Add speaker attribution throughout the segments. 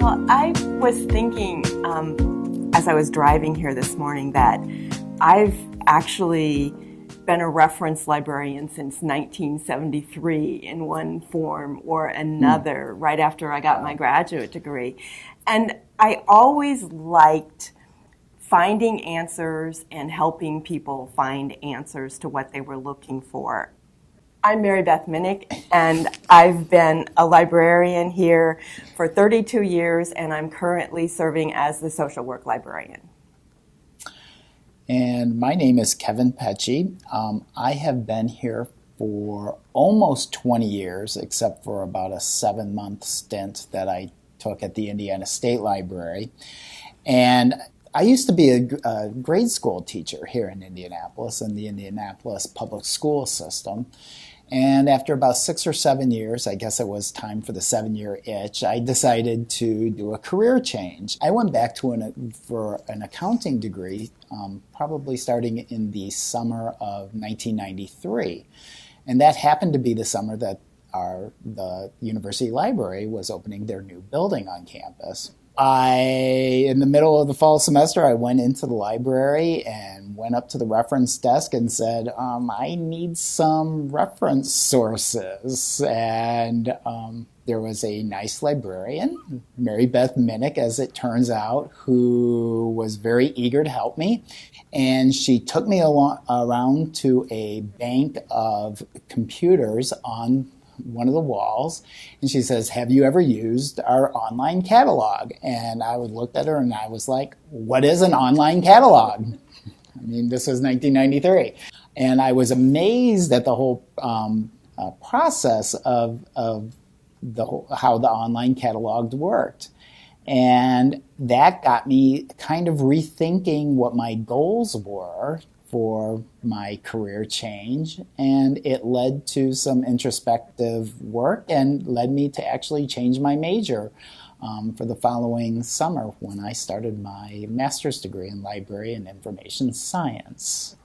Speaker 1: Well, I was thinking as I was driving here this morning that I've actually been a reference librarian since 1973 in one form or another, right after I got my graduate degree. And I always liked finding answers and helping people find answers to what they were looking for. I'm Beth Minnick, and I've been a librarian here for 32 years, and I'm currently serving as the social work librarian.
Speaker 2: And my name is Kevin Pecci. I have been here for almost 20 years, except for about a 7-month stint that I took at the Indiana State Library. And I used to be a grade school teacher here in Indianapolis in the Indianapolis public school system. And after about 6 or 7 years, I guess it was time for the 7-year itch, I decided to do a career change. I went back for an accounting degree, probably starting in the summer of 1993. And that happened to be the summer that the university library was opening their new building on campus. In the middle of the fall semester, I went into the library and went up to the reference desk and said, I need some reference sources. And there was a nice librarian, Beth Minnick, as it turns out, who was very eager to help me. And she took me around to a bank of computers on one of the walls, and she says, have you ever used our online catalog? And I looked at her and I was like, what is an online catalog? I mean, this was 1993. And I was amazed at the whole process of how the online catalog worked. And that got me kind of rethinking what my goals were for my career change, and it led to some introspective work and led me to actually change my major for the following summer when I started my master's degree in library and information science.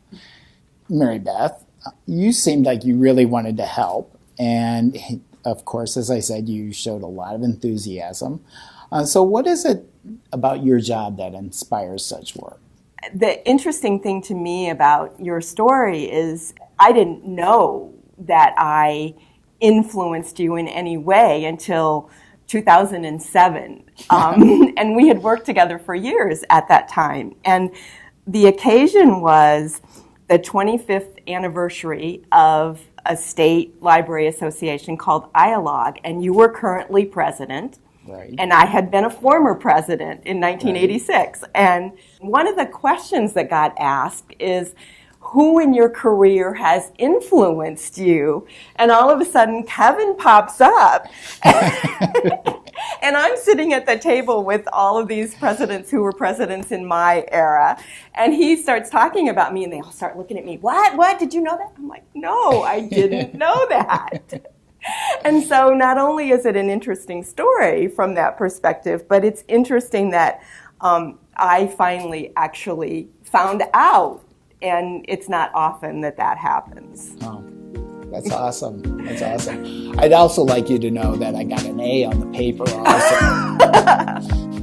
Speaker 2: Mary Beth, you seemed like you really wanted to help, and of course, as I said, you showed a lot of enthusiasm. So what is it about your job that inspires such work?
Speaker 1: The interesting thing to me about your story is I didn't know that I influenced you in any way until 2007. And we had worked together for years at that time. And the occasion was the 25th anniversary of a state library association called IALOG, and you were currently president.
Speaker 2: Right.
Speaker 1: And I had been a former president in 1986. Right. And one of the questions that got asked is, who in your career has influenced you? And all of a sudden, Kevin pops up. And I'm sitting at the table with all of these presidents who were presidents in my era. And he starts talking about me, and they all start looking at me. What? Did you know that? I'm like, no, I didn't know that. And so not only is it an interesting story from that perspective, but it's interesting that I finally actually found out, and it's not often that happens.
Speaker 2: Oh, that's awesome. That's awesome. I'd also like you to know that I got an A on the paper also.